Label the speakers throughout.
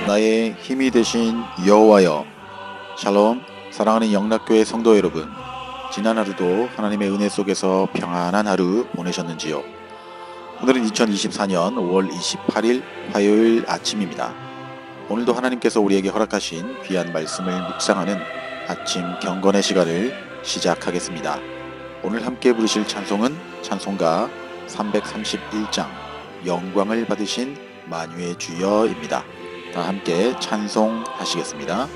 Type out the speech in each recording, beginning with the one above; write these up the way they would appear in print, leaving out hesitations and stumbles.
Speaker 1: 나의 힘이 되신 여호와여. 샬롬. 사랑하는 영락교회 성도 여러분, 지난 하루도 하나님의 은혜 속에서 평안한 하루 보내셨는지요? 오늘은 2024년 5월 28일 화요일 아침입니다. 오늘도 하나님께서 우리에게 허락하신 귀한 말씀을 묵상하는 아침 경건의 시간을 시작하겠습니다. 오늘 함께 부르실 찬송은 찬송가 331장 영광을 받으신 만유의 주여입니다. 다 함께 찬송하시겠습니다.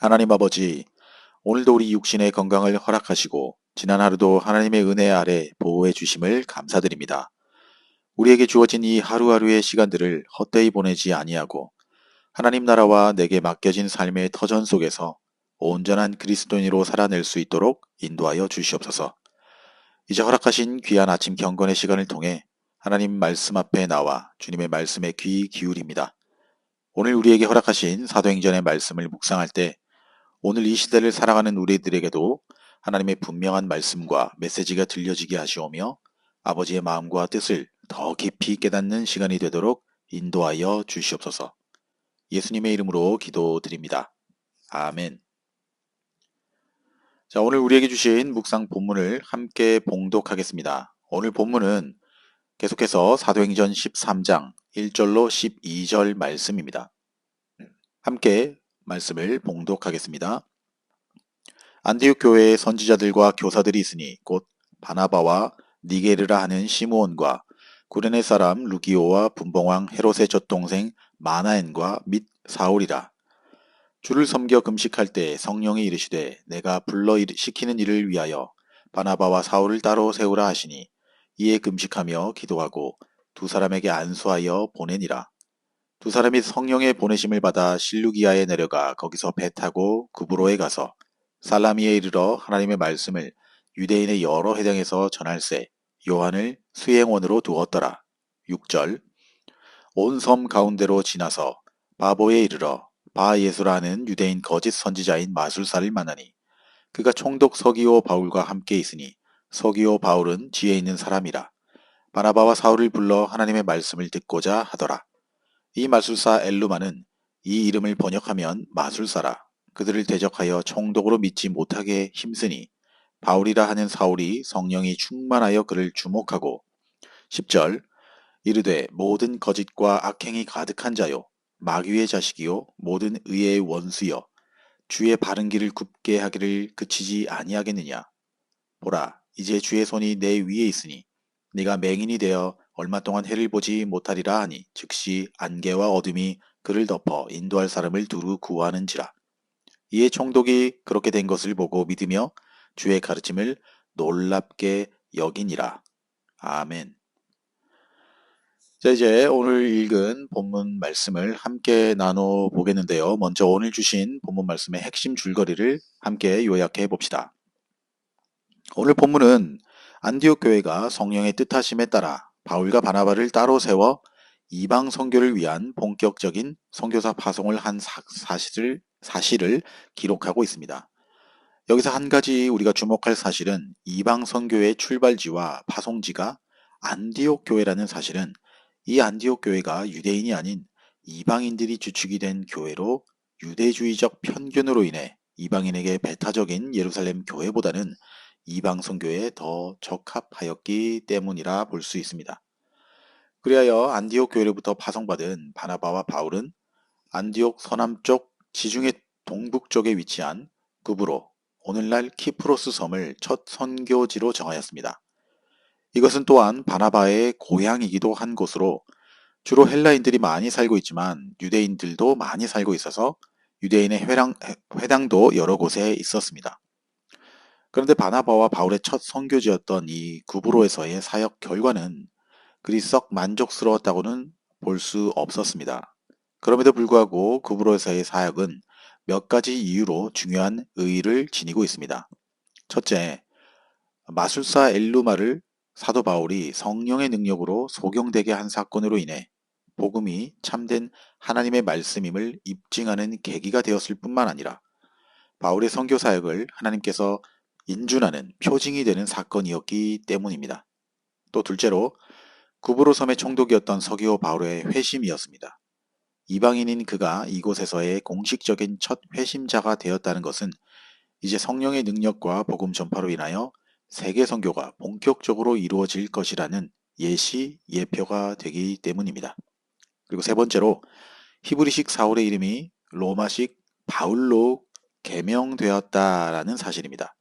Speaker 1: 하나님 아버지, 오늘도 우리 육신의 건강을 허락하시고 지난 하루도 하나님의 은혜 아래 보호해 주심을 감사드립니다. 우리에게 주어진 이 하루하루의 시간들을 헛되이 보내지 아니하고 하나님 나라와 내게 맡겨진 삶의 터전 속에서 온전한 그리스도인으로 살아낼 수 있도록 인도하여 주시옵소서. 이제 허락하신 귀한 아침 경건의 시간을 통해 하나님 말씀 앞에 나와 주님의 말씀에 귀 기울입니다. 오늘 우리에게 허락하신 사도행전의 말씀을 묵상할 때 오늘 이 시대를 살아가는 우리들에게도 하나님의 분명한 말씀과 메시지가 들려지게 하시오며 아버지의 마음과 뜻을 더 깊이 깨닫는 시간이 되도록 인도하여 주시옵소서. 예수님의 이름으로 기도드립니다. 아멘. 자, 오늘 우리에게 주신 묵상 본문을 함께 봉독하겠습니다. 오늘 본문은 계속해서 사도행전 13장 1절로 12절 말씀입니다. 함께 말씀을 봉독하겠습니다. 안디옥 교회에 선지자들과 교사들이 있으니 곧 바나바와 니게르라 하는 시므온과 구레네 사람 루기오와 분봉왕 헤롯의 젖동생 마나엔과 및 사울이라. 주를 섬겨 금식할 때 성령이 이르시되 내가 불러 시키는 일을 위하여 바나바와 사울을 따로 세우라 하시니 이에 금식하며 기도하고 두 사람에게 안수하여 보내니라. 두 사람이 성령의 보내심을 받아 실루기아에 내려가 거기서 배 타고 구브로에 가서 살라미에 이르러 하나님의 말씀을 유대인의 여러 회당에서 전할세 요한을 수행원으로 두었더라. 6절 온 섬 가운데로 지나서 바보에 이르러 바예수라는 유대인 거짓 선지자인 마술사를 만나니 그가 총독 서기오 바울과 함께 있으니 서기오 바울은 지혜 있는 사람이라. 바나바와 사울을 불러 하나님의 말씀을 듣고자 하더라. 이 마술사 엘루마는 이 이름을 번역하면 마술사라. 그들을 대적하여 총독으로 믿지 못하게 힘쓰니 바울이라 하는 사울이 성령이 충만하여 그를 주목하고 10절 이르되 모든 거짓과 악행이 가득한 자요 마귀의 자식이요 모든 의의 원수여 주의 바른 길을 굽게 하기를 그치지 아니하겠느냐. 보라 이제 주의 손이 내 위에 있으니 네가 맹인이 되어 얼마 동안 해를 보지 못하리라 하니 즉시 안개와 어둠이 그를 덮어 인도할 사람을 두루 구하는지라. 이에 총독이 그렇게 된 것을 보고 믿으며 주의 가르침을 놀랍게 여기니라. 아멘. 자, 이제 오늘 읽은 본문 말씀을 함께 나눠 보겠는데요. 먼저 오늘 주신 본문 말씀의 핵심 줄거리를 함께 요약해 봅시다. 오늘 본문은 안디옥 교회가 성령의 뜻하심에 따라 바울과 바나바를 따로 세워 이방 선교를 위한 본격적인 선교사 파송을 한 사실을 기록하고 있습니다. 여기서 한 가지 우리가 주목할 사실은 이방 선교의 출발지와 파송지가 안디옥 교회라는 사실은 이 안디옥 교회가 유대인이 아닌 이방인들이 주축이 된 교회로 유대주의적 편견으로 인해 이방인에게 배타적인 예루살렘 교회보다는 이방 선교에 더 적합하였기 때문이라 볼 수 있습니다. 그리하여 안디옥 교회로부터 파송받은 바나바와 바울은 안디옥 서남쪽 지중해 동북쪽에 위치한 구브로, 오늘날 키프로스 섬을 첫 선교지로 정하였습니다. 이것은 또한 바나바의 고향이기도 한 곳으로 주로 헬라인들이 많이 살고 있지만 유대인들도 많이 살고 있어서 유대인의 회당도 여러 곳에 있었습니다. 그런데 바나바와 바울의 첫 선교지였던 이 구브로에서의 사역 결과는 그리 썩 만족스러웠다고는 볼 수 없었습니다. 그럼에도 불구하고 구브로에서의 사역은 몇 가지 이유로 중요한 의의를 지니고 있습니다. 첫째, 마술사 엘루마를 사도 바울이 성령의 능력으로 소경되게 한 사건으로 인해 복음이 참된 하나님의 말씀임을 입증하는 계기가 되었을 뿐만 아니라 바울의 선교 사역을 하나님께서 인준하는 표징이 되는 사건이었기 때문입니다. 또 둘째로 구브로 섬의 총독이었던 서기오 바울의 회심이었습니다. 이방인인 그가 이곳에서의 공식적인 첫 회심자가 되었다는 것은 이제 성령의 능력과 복음 전파로 인하여 세계 선교가 본격적으로 이루어질 것이라는 예표가 되기 때문입니다. 그리고 세 번째로 히브리식 사울의 이름이 로마식 바울로 개명되었다라는 사실입니다.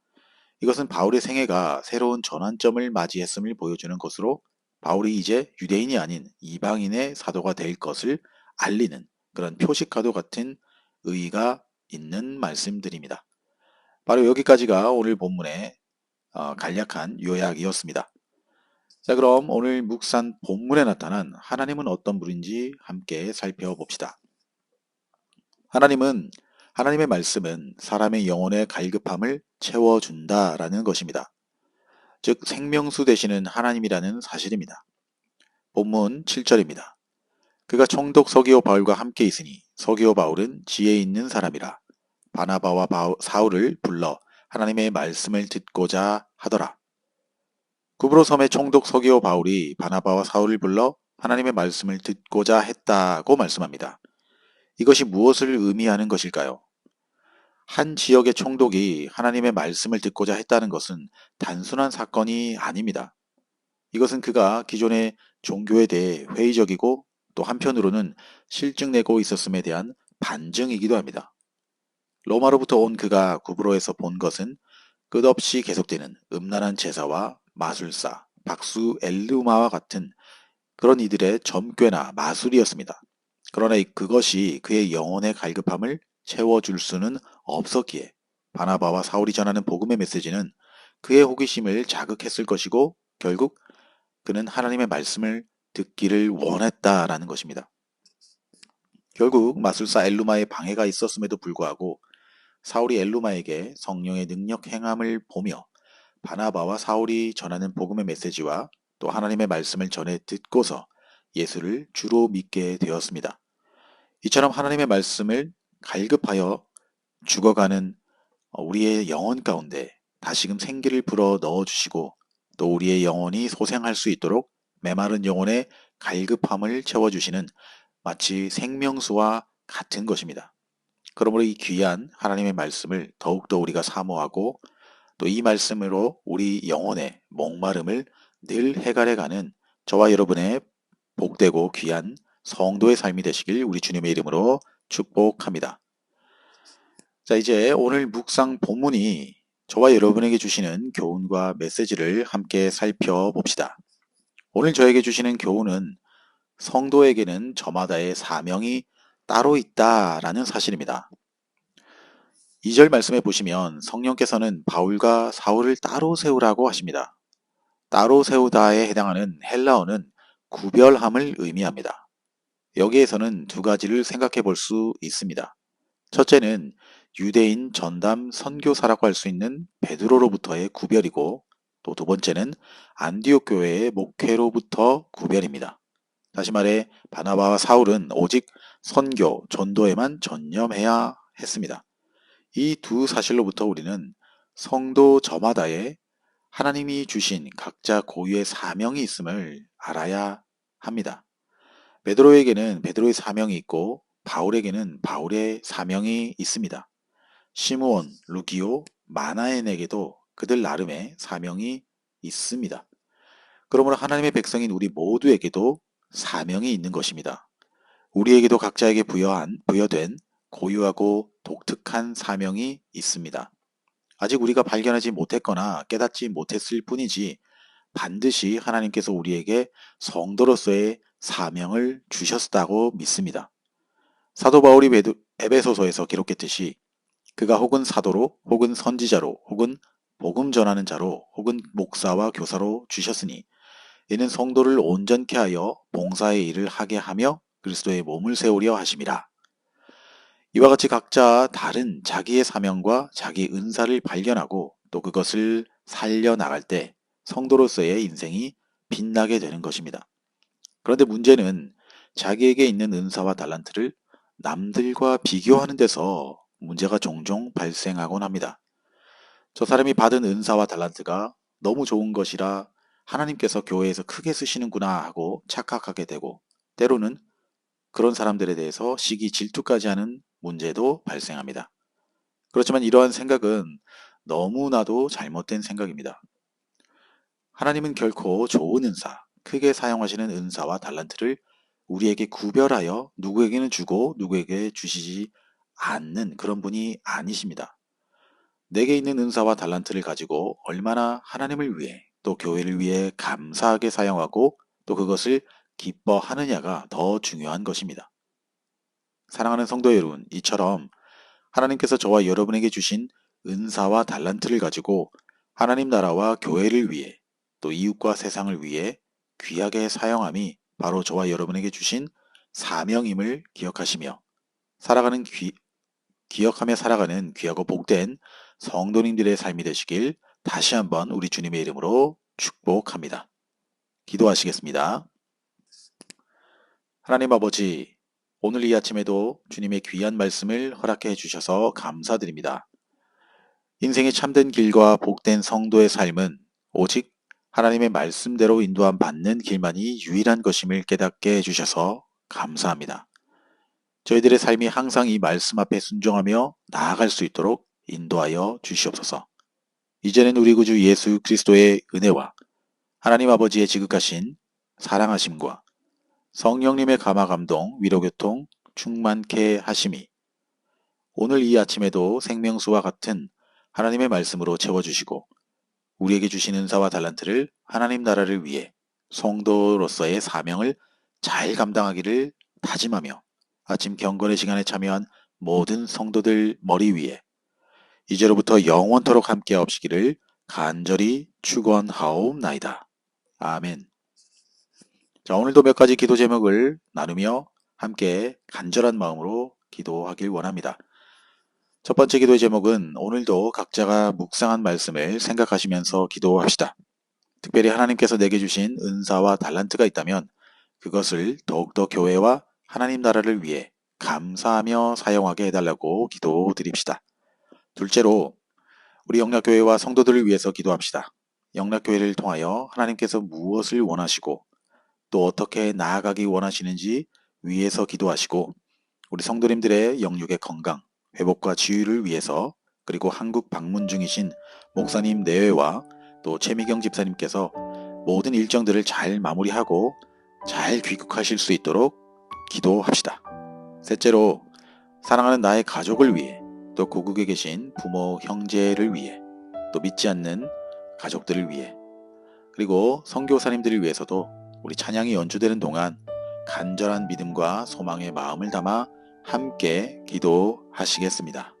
Speaker 1: 이것은 바울의 생애가 새로운 전환점을 맞이했음을 보여주는 것으로 바울이 이제 유대인이 아닌 이방인의 사도가 될 것을 알리는 그런 표식과도 같은 의의가 있는 말씀들입니다. 바로 여기까지가 오늘 본문의 간략한 요약이었습니다. 자, 그럼 오늘 묵산 본문에 나타난 하나님은 어떤 분인지 함께 살펴봅시다. 하나님의 말씀은 사람의 영혼의 갈급함을 채워준다라는 것입니다. 즉 생명수 되시는 하나님이라는 사실입니다. 본문 7절입니다. 그가 총독 서기오 바울과 함께 있으니 서기오 바울은 지혜 있는 사람이라. 바나바와 사울을 불러 하나님의 말씀을 듣고자 하더라. 구브로 섬의 총독 서기오 바울이 바나바와 사울을 불러 하나님의 말씀을 듣고자 했다고 말씀합니다. 이것이 무엇을 의미하는 것일까요? 한 지역의 총독이 하나님의 말씀을 듣고자 했다는 것은 단순한 사건이 아닙니다. 이것은 그가 기존의 종교에 대해 회의적이고 또 한편으로는 실증내고 있었음에 대한 반증이기도 합니다. 로마로부터 온 그가 구브로에서 본 것은 끝없이 계속되는 음란한 제사와 마술사, 박수 엘루마와 같은 그런 이들의 점괘나 마술이었습니다. 그러나 그것이 그의 영혼의 갈급함을 채워줄 수는 없었기에 바나바와 사울이 전하는 복음의 메시지는 그의 호기심을 자극했을 것이고 결국 그는 하나님의 말씀을 듣기를 원했다라는 것입니다. 결국 마술사 엘루마의 방해가 있었음에도 불구하고 사울이 엘루마에게 성령의 능력 행함을 보며 바나바와 사울이 전하는 복음의 메시지와 또 하나님의 말씀을 전해 듣고서 예수를 주로 믿게 되었습니다. 이처럼 하나님의 말씀을 갈급하여 죽어가는 우리의 영혼 가운데 다시금 생기를 불어 넣어주시고 또 우리의 영혼이 소생할 수 있도록 메마른 영혼의 갈급함을 채워주시는 마치 생명수와 같은 것입니다. 그러므로 이 귀한 하나님의 말씀을 더욱더 우리가 사모하고 또 이 말씀으로 우리 영혼의 목마름을 늘 해갈해가는 저와 여러분의 복되고 귀한 성도의 삶이 되시길 우리 주님의 이름으로 축복합니다. 자, 이제 오늘 묵상 본문이 저와 여러분에게 주시는 교훈과 메시지를 함께 살펴봅시다. 오늘 저에게 주시는 교훈은 성도에게는 저마다의 사명이 따로 있다라는 사실입니다. 2절 말씀에 보시면 성령께서는 바울과 사울을 따로 세우라고 하십니다. 따로 세우다에 해당하는 헬라어는 구별함을 의미합니다. 여기에서는 두 가지를 생각해 볼 수 있습니다. 첫째는 유대인 전담 선교사라고 할 수 있는 베드로로부터의 구별이고 또 두 번째는 안디옥 교회의 목회로부터 구별입니다. 다시 말해 바나바와 사울은 오직 선교, 전도에만 전념해야 했습니다. 이 두 사실로부터 우리는 성도 저마다의 하나님이 주신 각자 고유의 사명이 있음을 알아야 합니다. 베드로에게는 베드로의 사명이 있고 바울에게는 바울의 사명이 있습니다. 시므온, 루기오, 마나엔에게도 그들 나름의 사명이 있습니다. 그러므로 하나님의 백성인 우리 모두에게도 사명이 있는 것입니다. 우리에게도 각자에게 부여된 고유하고 독특한 사명이 있습니다. 아직 우리가 발견하지 못했거나 깨닫지 못했을 뿐이지 반드시 하나님께서 우리에게 성도로서의 사명을 주셨다고 믿습니다. 사도 바울이 에베소서에서 기록했듯이 그가 혹은 사도로 혹은 선지자로 혹은 복음 전하는 자로 혹은 목사와 교사로 주셨으니 이는 성도를 온전케 하여 봉사의 일을 하게 하며 그리스도의 몸을 세우려 하심이라. 이와 같이 각자 다른 자기의 사명과 자기 은사를 발견하고 또 그것을 살려나갈 때 성도로서의 인생이 빛나게 되는 것입니다. 그런데 문제는 자기에게 있는 은사와 달란트를 남들과 비교하는 데서 문제가 종종 발생하곤 합니다. 저 사람이 받은 은사와 달란트가 너무 좋은 것이라 하나님께서 교회에서 크게 쓰시는구나 하고 착각하게 되고 때로는 그런 사람들에 대해서 시기 질투까지 하는 문제도 발생합니다. 그렇지만 이러한 생각은 너무나도 잘못된 생각입니다. 하나님은 결코 좋은 은사, 크게 사용하시는 은사와 달란트를 우리에게 구별하여 누구에게는 주고 누구에게 주시지 않는 그런 분이 아니십니다. 내게 있는 은사와 달란트를 가지고 얼마나 하나님을 위해 또 교회를 위해 감사하게 사용하고 또 그것을 기뻐하느냐가 더 중요한 것입니다. 사랑하는 성도 여러분, 이처럼 하나님께서 저와 여러분에게 주신 은사와 달란트를 가지고 하나님 나라와 교회를 위해 또 이웃과 세상을 위해 귀하게 사용함이 바로 저와 여러분에게 주신 사명임을 기억하시며 기억하며 살아가는 귀하고 복된 성도님들의 삶이 되시길 다시 한번 우리 주님의 이름으로 축복합니다. 기도하시겠습니다. 하나님 아버지, 오늘 이 아침에도 주님의 귀한 말씀을 허락해 주셔서 감사드립니다. 인생의 참된 길과 복된 성도의 삶은 오직 하나님의 말씀대로 인도함 받는 길만이 유일한 것임을 깨닫게 해주셔서 감사합니다. 저희들의 삶이 항상 이 말씀 앞에 순종하며 나아갈 수 있도록 인도하여 주시옵소서. 이제는 우리 구주 예수 그리스도의 은혜와 하나님 아버지의 지극하신 사랑하심과 성령님의 감화 감동, 위로교통 충만케 하심이 오늘 이 아침에도 생명수와 같은 하나님의 말씀으로 채워주시고 우리에게 주신 은사와 달란트를 하나님 나라를 위해 성도로서의 사명을 잘 감당하기를 다짐하며 아침 경건의 시간에 참여한 모든 성도들 머리 위에 이제로부터 영원토록 함께 하옵시기를 간절히 축원하옵나이다. 아멘. 자, 오늘도 몇 가지 기도 제목을 나누며 함께 간절한 마음으로 기도하길 원합니다. 첫 번째 기도의 제목은 오늘도 각자가 묵상한 말씀을 생각하시면서 기도합시다. 특별히 하나님께서 내게 주신 은사와 달란트가 있다면 그것을 더욱더 교회와 하나님 나라를 위해 감사하며 사용하게 해달라고 기도드립시다. 둘째로 우리 영락교회와 성도들을 위해서 기도합시다. 영락교회를 통하여 하나님께서 무엇을 원하시고 또 어떻게 나아가기 원하시는지 위해서 기도하시고 우리 성도님들의 영육의 건강, 회복과 치유를 위해서 그리고 한국 방문 중이신 목사님 내외와 또 최미경 집사님께서 모든 일정들을 잘 마무리하고 잘 귀국하실 수 있도록 기도합시다. 셋째로 사랑하는 나의 가족을 위해 또 고국에 계신 부모, 형제를 위해 또 믿지 않는 가족들을 위해 그리고 선교사님들을 위해서도 우리 찬양이 연주되는 동안 간절한 믿음과 소망의 마음을 담아 함께 기도하시겠습니다.